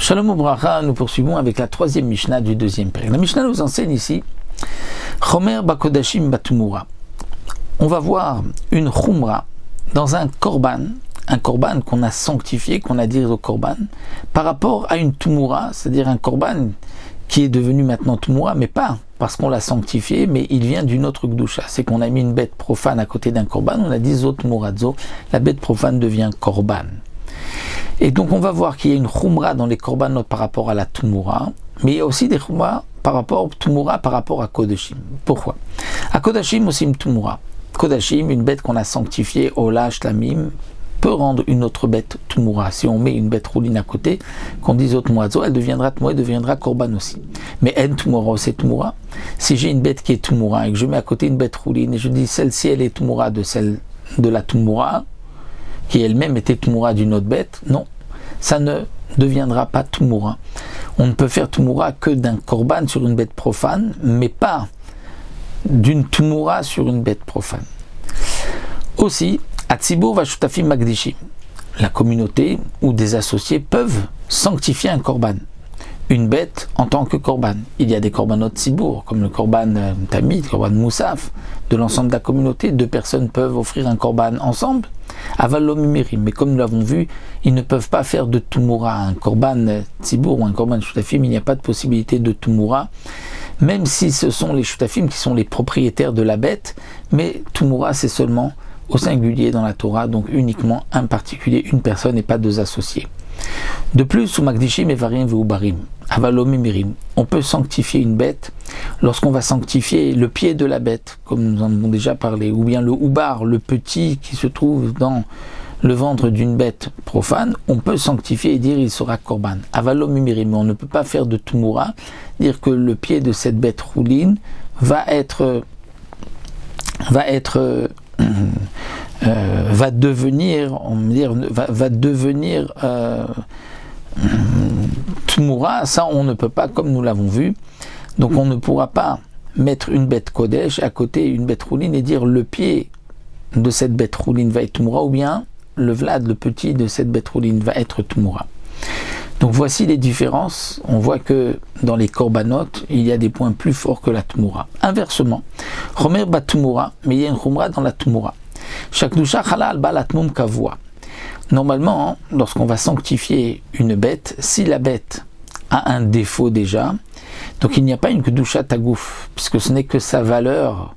Shalom Ubracha, nous poursuivons avec la troisième Mishnah du deuxième père. La Mishnah nous enseigne ici Chomer Bakodashim Batumura. On va voir une Khumra dans un korban qu'on a sanctifié, qu'on a dit au korban, par rapport à une Tumura, c'est-à-dire un korban qui est devenu maintenant Tumura, mais pas parce qu'on l'a sanctifié, mais il vient d'une autre Gdusha. C'est qu'on a mis une bête profane à côté d'un korban, on a dit Zot Muradzo, la bête profane devient korban. Et donc on va voir qu'il y a une Khumra dans les korbanot par rapport à la Tumura, mais il y a aussi des Khumra par rapport à Kodashim. Pourquoi? À Kodashim aussi une Tumura. Kodashim, une bête qu'on a sanctifiée, Ola, Shlamim, peut rendre une autre bête Tumura. Si on met une bête rouline à côté, qu'on dise autre Moazo, elle deviendra Tumura, elle deviendra Korban aussi. Mais En Tumura, c'est Tumura. Si j'ai une bête qui est Tumura et que je mets à côté une bête rouline et je dis celle-ci elle est Tumura de celle de la Tumura, qui elle-même était Tumura d'une autre bête, non, ça ne deviendra pas Tumura. On ne peut faire Tumura que d'un Korban sur une bête profane, mais pas d'une Tumura sur une bête profane. Aussi, Atzibur Vashutafim Magdishim, la communauté ou des associés peuvent sanctifier un Korban, une bête en tant que Korban. Il y a des Korbanot Tzibur, comme le Korban Tamid, le Korban Moussaf, de l'ensemble de la communauté. Deux personnes peuvent offrir un Korban ensemble, Avalomimirim, mais comme nous l'avons vu, ils ne peuvent pas faire de Tumura, un Korban Tzibur ou un Korban Shutafim, il n'y a pas de possibilité de Tumura, même si ce sont les Shutafim qui sont les propriétaires de la bête, mais Tumura c'est seulement au singulier dans la Torah, donc uniquement un particulier, une personne et pas deux associés. De plus, sous Magdishim et Varim Veubarim, Avalomimirim, on peut sanctifier une bête lorsqu'on va sanctifier le pied de la bête, comme nous en avons déjà parlé, ou bien le Ubar, le petit qui se trouve dans le ventre d'une bête profane, on peut sanctifier et dire il sera Korban. Avalomimirim, on ne peut pas faire de Tumura, dire que le pied de cette bête rouline va devenir Tumura, ça on ne peut pas comme nous l'avons vu. Donc on ne pourra pas mettre une bête Kodesh à côté une bête rouline et dire le pied de cette bête rouline va être Tumura, ou bien le Vlad, le petit de cette bête rouline va être Tumura. Donc voici les différences. On voit que dans les korbanot, il y a des points plus forts que la Tumura. Inversement, Chomer bat Tumura, mais il y a une Khumra dans la Tumura. Shakdusha halal balatmum kavua. Normalement, lorsqu'on va sanctifier une bête, si la bête a un défaut déjà, donc il n'y a pas une Kedusha tagouf, puisque ce n'est que sa valeur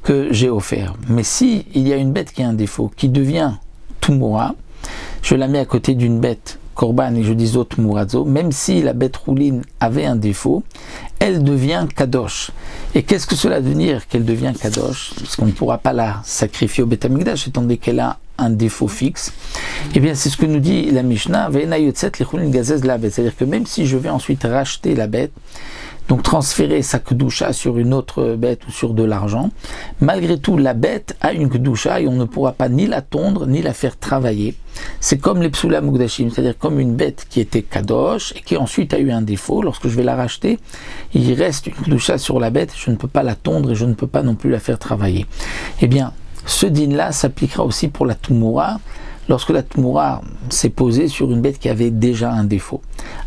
que j'ai offert. Mais si il y a une bête qui a un défaut, qui devient Tumura, je la mets à côté d'une bête Korban et je dis Zot Muradzo, même si la bête rouline avait un défaut, elle devient Kadosh. Et qu'est-ce que cela veut dire qu'elle devient Kadosh? Parce qu'on ne pourra pas la sacrifier au Beth Amikdash étant donné qu'elle a un défaut fixe. Eh bien, c'est ce que nous dit la Mishnah, c'est-à-dire que même si je vais ensuite racheter la bête, donc transférer sa kedusha sur une autre bête ou sur de l'argent, malgré tout la bête a une kedusha et on ne pourra pas ni la tondre ni la faire travailler. C'est comme les psula mukdashim, c'est-à-dire comme une bête qui était kadosh et qui ensuite a eu un défaut. Lorsque je vais la racheter, il reste une kedusha sur la bête, je ne peux pas la tondre et je ne peux pas non plus la faire travailler. Eh bien, ce din-là s'appliquera aussi pour la tumura, lorsque la Tumura s'est posée sur une bête qui avait déjà un défaut.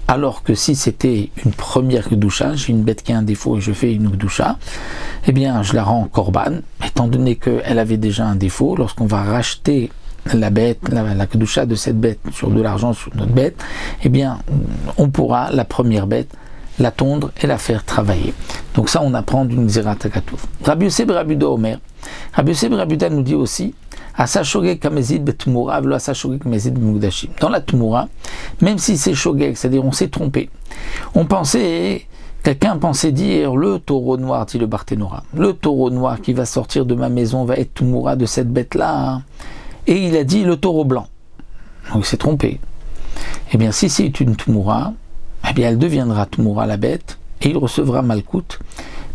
Alors que si c'était une première Kedusha, j'ai une bête qui a un défaut et je fais une Kedusha, eh bien je la rends Korban, étant donné qu'elle avait déjà un défaut. Lorsqu'on va racheter la bête, la Kedusha de cette bête sur de l'argent sur notre bête, eh bien on pourra, la première bête, la tondre et la faire travailler. Donc ça on apprend d'une Zerat HaKatuv. Rabbi Yosef Rabuda Omer, Rabbi Yosef Rabuda nous dit aussi, dans la Tumura, même si c'est shogeg, c'est-à-dire on s'est trompé, quelqu'un pensait dire le taureau noir, dit le Barthénora, le taureau noir qui va sortir de ma maison va être Tumura de cette bête-là, et il a dit le taureau blanc. Donc il s'est trompé. Eh bien si c'est une Tumura, eh bien elle deviendra Tumura la bête, et il recevra Malkout,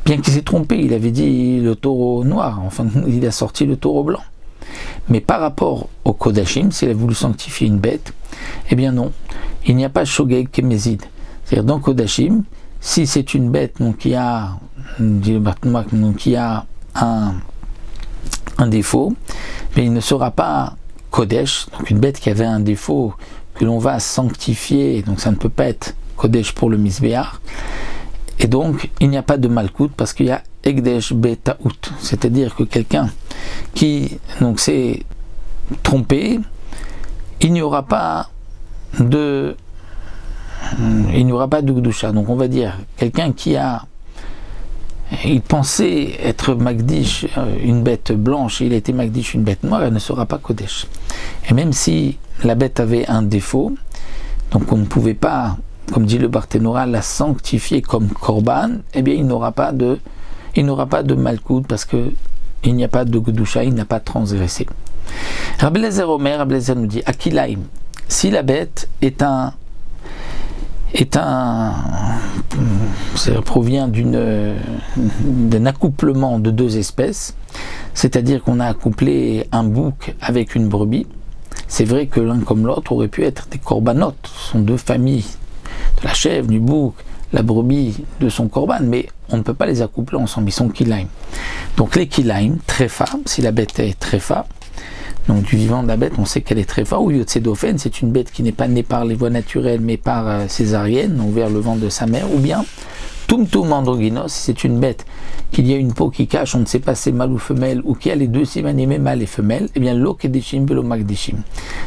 bien qu'il s'est trompé, il avait dit le taureau noir, enfin il a sorti le taureau blanc. Mais par rapport au Kodashim, s'il a voulu sanctifier une bête, eh bien non, il n'y a pas Shogeg Kemezid. C'est-à-dire dans Kodashim, si c'est une bête donc, qui a un défaut, mais il ne sera pas Kodesh, donc une bête qui avait un défaut que l'on va sanctifier, donc ça ne peut pas être Kodesh pour le Misbéach. Et donc, il n'y a pas de Malkout parce qu'il y a Ekdesh Betaout. C'est-à-dire que quelqu'un qui s'est trompé, il n'y aura pas de Gdusha. Donc on va dire, quelqu'un il pensait être Magdish une bête blanche, et il était Magdish une bête noire, elle ne sera pas Kodesh. Et même si la bête avait un défaut, donc on ne pouvait pas, comme dit le Barthénora, la sanctifier comme Korban, eh bien il n'aura pas de Malkout parce que il n'y a pas de Gdusha, il n'a pas transgressé. Rabbi Eliezer Omer, Rabbi Eliezer nous dit, Akilaim, si la bête ça provient d'un accouplement de deux espèces, c'est-à-dire qu'on a accouplé un bouc avec une brebis. C'est vrai que l'un comme l'autre aurait pu être des korbanot, ce sont deux familles, de la chèvre, du bouc, la brebis de son korban, mais on ne peut pas les accoupler ensemble, ils sont kilaim. Donc les kilaim, tréfa, si la bête est tréfa, donc du vivant de la bête, on sait qu'elle est tréfa, ou yotzedofen, c'est une bête qui n'est pas née par les voies naturelles, mais par césarienne, donc vers le ventre de sa mère, ou bien tumtum androgynos, c'est une bête qu'il y a une peau qui cache, on ne sait pas si c'est mâle ou femelle, ou qui a les deux simanim, mâle et femelle, et bien lo kedishim velo magdishim.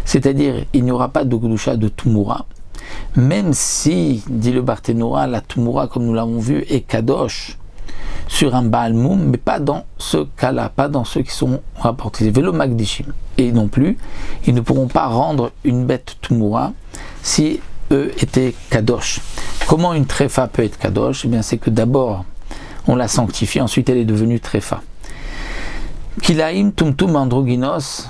C'est-à-dire, il n'y aura pas de gdusha de tumura, même si, dit le Barthénora, la tumura, comme nous l'avons vu, est kadosh sur un Baal Moum, mais pas dans ce cas-là, pas dans ceux qui sont rapportés. Velo magdishim. Et non plus, ils ne pourront pas rendre une bête tumura si eux étaient kadosh. Comment une tréfa peut être kadosh? Eh bien, c'est que d'abord, on l'a sanctifiée, ensuite elle est devenue tréfa. Kilaim tumtum androgynos,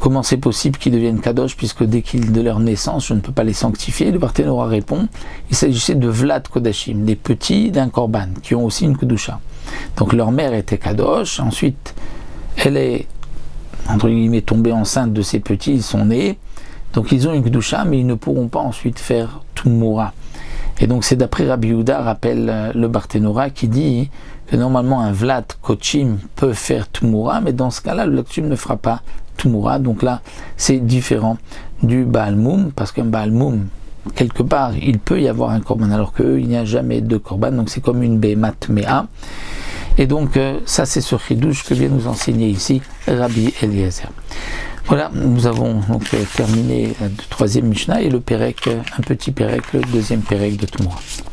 comment c'est possible qu'ils deviennent kadosh, puisque dès qu'ils de leur naissance, je ne peux pas les sanctifier? Le Barthénora répond, il s'agissait de Vlad Kodashim, des petits d'un korban, qui ont aussi une kedusha. Donc leur mère était kadosh, ensuite elle est, entre guillemets, tombée enceinte de ces petits, ils sont nés, donc ils ont une kedusha, mais ils ne pourront pas ensuite faire tumura. Et donc c'est d'après Rabbi Yehuda, rappelle le Barthénora, qui dit que normalement un Vlad Kochim peut faire Tumura, mais dans ce cas-là, le Kochim ne fera pas Tumura. Donc là, c'est différent du Baal Moum, parce qu'un Baal Moum, quelque part, il peut y avoir un korban, alors qu'eux, il n'y a jamais de korban, donc c'est comme une Behemat Mea. Et donc, ça, c'est ce chidouche que vient nous enseigner ici Rabbi Eliezer. Voilà, nous avons donc terminé le troisième Mishnah et le Pérek, un petit Pérek, le deuxième Pérek de Tumura.